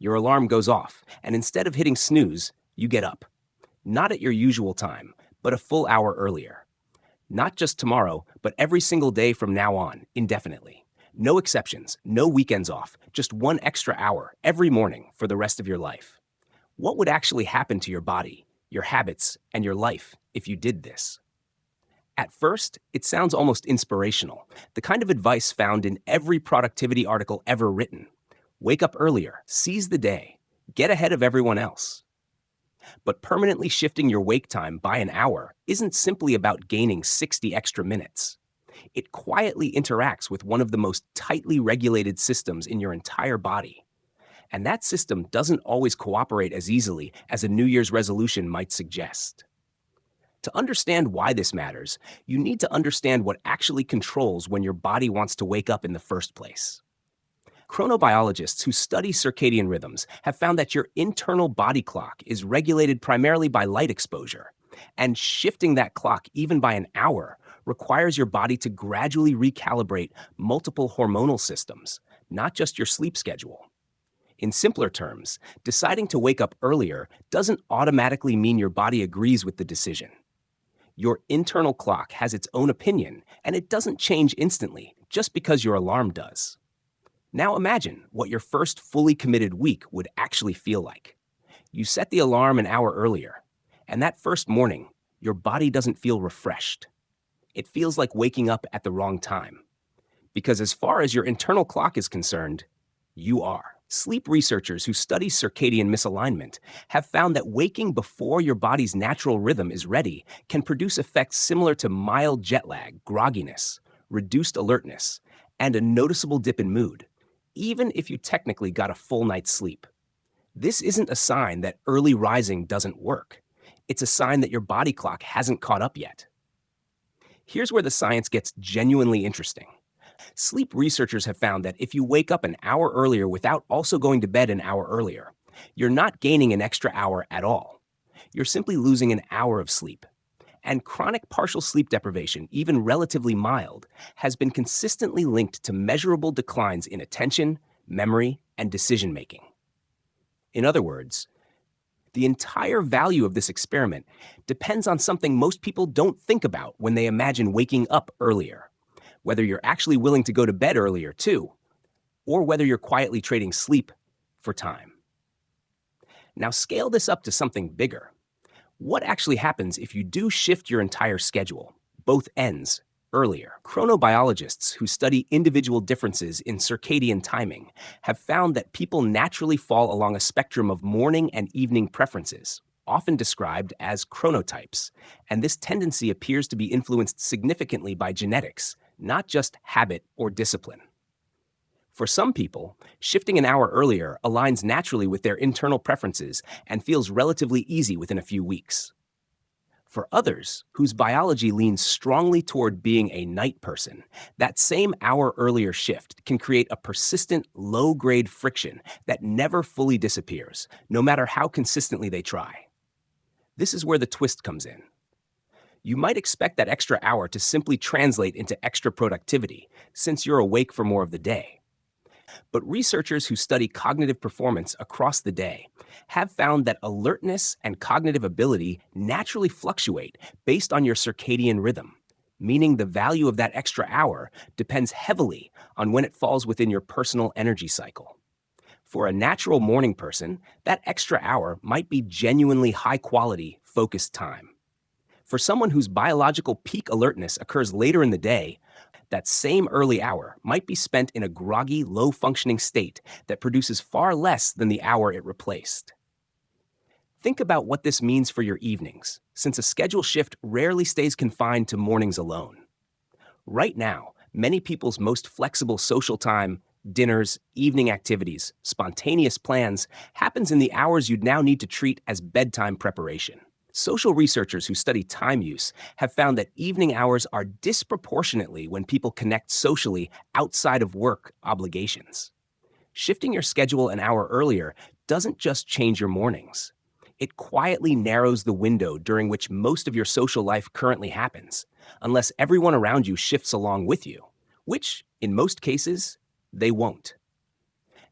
Your alarm goes off, and instead of hitting snooze, you get up. Not at your usual time, but a full hour earlier. Not just tomorrow, but every single day from now on, indefinitely. No exceptions, no weekends off, just one extra hour every morning for the rest of your life. What would actually happen to your body, your habits, and your life if you did this? At first, it sounds almost inspirational, the kind of advice found in every productivity article ever written. Wake up earlier, seize the day, get ahead of everyone else. But permanently shifting your wake time by an hour isn't simply about gaining 60 extra minutes. It quietly interacts with one of the most tightly regulated systems in your entire body. And that system doesn't always cooperate as easily as a New Year's resolution might suggest. To understand why this matters, you need to understand what actually controls when your body wants to wake up in the first place. Chronobiologists who study circadian rhythms have found that your internal body clock is regulated primarily by light exposure, and shifting that clock even by an hour requires your body to gradually recalibrate multiple hormonal systems, not just your sleep schedule. In simpler terms, deciding to wake up earlier doesn't automatically mean your body agrees with the decision. Your internal clock has its own opinion, and it doesn't change instantly just because your alarm does. Now imagine what your first fully committed week would actually feel like. You set the alarm an hour earlier, and that first morning, your body doesn't feel refreshed. It feels like waking up at the wrong time. Because as far as your internal clock is concerned, you are. Sleep researchers who study circadian misalignment have found that waking before your body's natural rhythm is ready can produce effects similar to mild jet lag, grogginess, reduced alertness, and a noticeable dip in mood, even if you technically got a full night's sleep. This isn't a sign that early rising doesn't work. It's a sign that your body clock hasn't caught up yet. Here's where the science gets genuinely interesting. Sleep researchers have found that if you wake up an hour earlier without also going to bed an hour earlier, you're not gaining an extra hour at all. You're simply losing an hour of sleep. And chronic partial sleep deprivation, even relatively mild, has been consistently linked to measurable declines in attention, memory, and decision-making. In other words, the entire value of this experiment depends on something most people don't think about when they imagine waking up earlier. Whether you're actually willing to go to bed earlier too, or whether you're quietly trading sleep for time. Now scale this up to something bigger. What actually happens if you do shift your entire schedule, both ends, earlier? Chronobiologists who study individual differences in circadian timing have found that people naturally fall along a spectrum of morning and evening preferences, often described as chronotypes, and this tendency appears to be influenced significantly by genetics, not just habit or discipline. For some people, shifting an hour earlier aligns naturally with their internal preferences and feels relatively easy within a few weeks. For others, whose biology leans strongly toward being a night person, that same hour earlier shift can create a persistent, low-grade friction that never fully disappears, no matter how consistently they try. This is where the twist comes in. You might expect that extra hour to simply translate into extra productivity, since you're awake for more of the day. But researchers who study cognitive performance across the day have found that alertness and cognitive ability naturally fluctuate based on your circadian rhythm, meaning the value of that extra hour depends heavily on when it falls within your personal energy cycle. For a natural morning person, that extra hour might be genuinely high-quality, focused time. For someone whose biological peak alertness occurs later in the day, that same early hour might be spent in a groggy, low-functioning state that produces far less than the hour it replaced. Think about what this means for your evenings, since a schedule shift rarely stays confined to mornings alone. Right now, many people's most flexible social time, dinners, evening activities, spontaneous plans, happens in the hours you'd now need to treat as bedtime preparation. Social researchers who study time use have found that evening hours are disproportionately when people connect socially outside of work obligations. Shifting your schedule an hour earlier doesn't just change your mornings. It quietly narrows the window during which most of your social life currently happens, unless everyone around you shifts along with you, which, in most cases, they won't.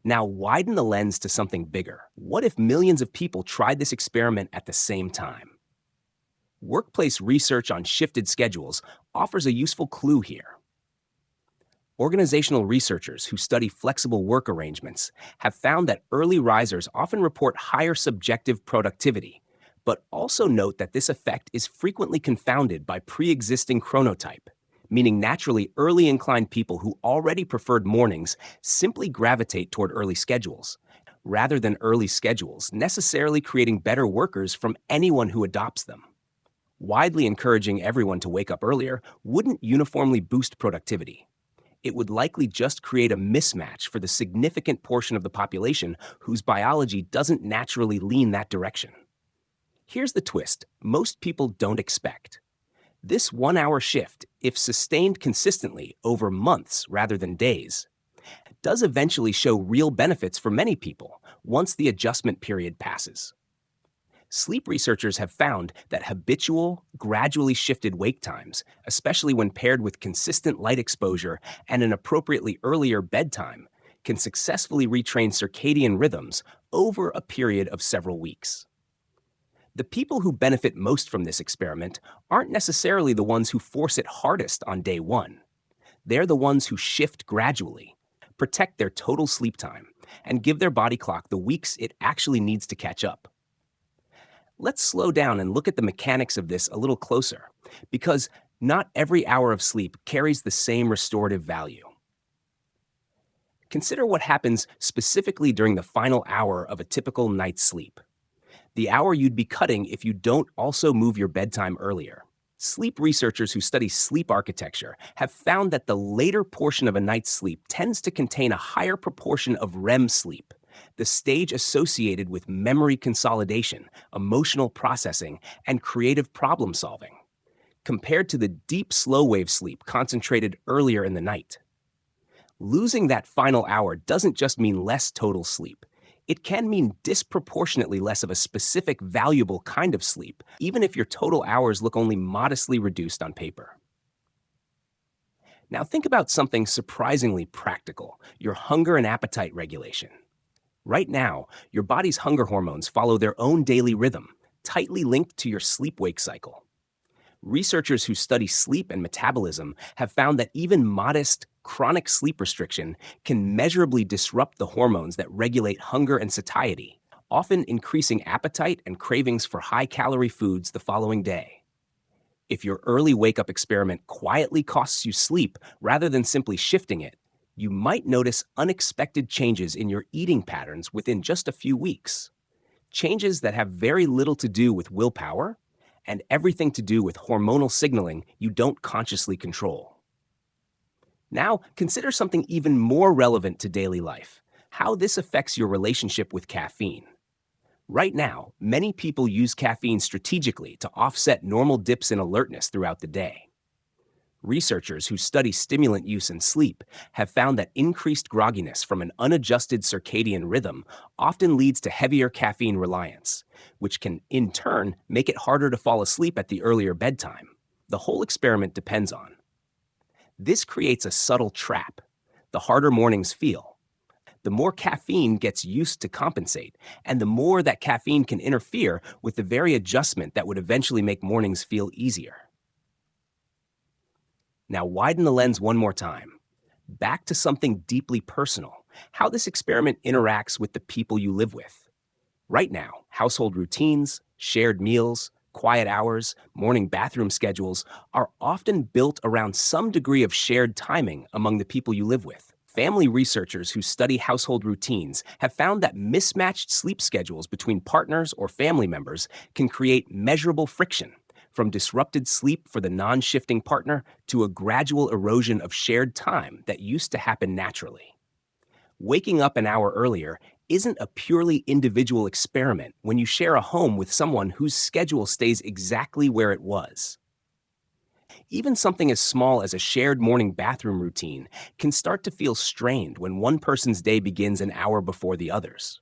Now widen the lens to something bigger. What if millions of people tried this experiment at the same time? Workplace research on shifted schedules offers a useful clue here. Organizational researchers who study flexible work arrangements have found that early risers often report higher subjective productivity, but also note that this effect is frequently confounded by pre-existing chronotype, meaning naturally early inclined people who already preferred mornings simply gravitate toward early schedules, rather than early schedules necessarily creating better workers from anyone who adopts them. Widely encouraging everyone to wake up earlier wouldn't uniformly boost productivity. It would likely just create a mismatch for the significant portion of the population whose biology doesn't naturally lean that direction. Here's the twist most people don't expect. This 1-hour shift, if sustained consistently over months rather than days, does eventually show real benefits for many people once the adjustment period passes. Sleep researchers have found that habitual, gradually shifted wake times, especially when paired with consistent light exposure and an appropriately earlier bedtime, can successfully retrain circadian rhythms over a period of several weeks. The people who benefit most from this experiment aren't necessarily the ones who force it hardest on day one. They're the ones who shift gradually, protect their total sleep time, and give their body clock the weeks it actually needs to catch up. Let's slow down and look at the mechanics of this a little closer, because not every hour of sleep carries the same restorative value. Consider what happens specifically during the final hour of a typical night's sleep, the hour you'd be cutting if you don't also move your bedtime earlier. Sleep researchers who study sleep architecture have found that the later portion of a night's sleep tends to contain a higher proportion of REM sleep, the stage associated with memory consolidation, emotional processing, and creative problem solving, compared to the deep slow-wave sleep concentrated earlier in the night. Losing that final hour doesn't just mean less total sleep. It can mean disproportionately less of a specific valuable kind of sleep, even if your total hours look only modestly reduced on paper. Now think about something surprisingly practical, your hunger and appetite regulation. Right now, your body's hunger hormones follow their own daily rhythm, tightly linked to your sleep-wake cycle. Researchers who study sleep and metabolism have found that even modest, chronic sleep restriction can measurably disrupt the hormones that regulate hunger and satiety, often increasing appetite and cravings for high-calorie foods the following day. If your early wake-up experiment quietly costs you sleep rather than simply shifting it, you might notice unexpected changes in your eating patterns within just a few weeks. Changes that have very little to do with willpower and everything to do with hormonal signaling you don't consciously control. Now, consider something even more relevant to daily life, how this affects your relationship with caffeine. Right now, many people use caffeine strategically to offset normal dips in alertness throughout the day. Researchers who study stimulant use in sleep have found that increased grogginess from an unadjusted circadian rhythm often leads to heavier caffeine reliance, which can, in turn, make it harder to fall asleep at the earlier bedtime. The whole experiment depends on. This creates a subtle trap. The harder mornings feel, the more caffeine gets used to compensate, and the more that caffeine can interfere with the very adjustment that would eventually make mornings feel easier. Now widen the lens one more time. Back to something deeply personal, how this experiment interacts with the people you live with. Right now, household routines, shared meals, quiet hours, morning bathroom schedules are often built around some degree of shared timing among the people you live with. Family researchers who study household routines have found that mismatched sleep schedules between partners or family members can create measurable friction, from disrupted sleep for the non-shifting partner to a gradual erosion of shared time that used to happen naturally. Waking up an hour earlier isn't a purely individual experiment when you share a home with someone whose schedule stays exactly where it was. Even something as small as a shared morning bathroom routine can start to feel strained when one person's day begins an hour before the others.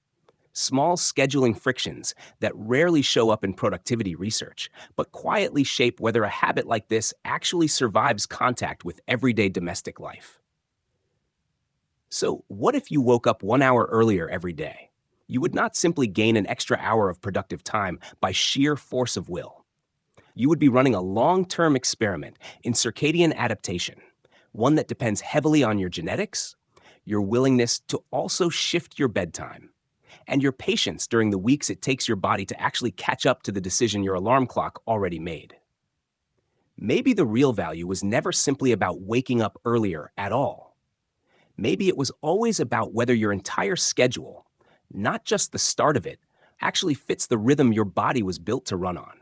Small scheduling frictions that rarely show up in productivity research, but quietly shape whether a habit like this actually survives contact with everyday domestic life. So, what if you woke up 1 hour earlier every day? You would not simply gain an extra hour of productive time by sheer force of will. You would be running a long term experiment in circadian adaptation, one that depends heavily on your genetics, your willingness to also shift your bedtime, and your patience during the weeks it takes your body to actually catch up to the decision your alarm clock already made. Maybe the real value was never simply about waking up earlier at all. Maybe it was always about whether your entire schedule, not just the start of it, actually fits the rhythm your body was built to run on.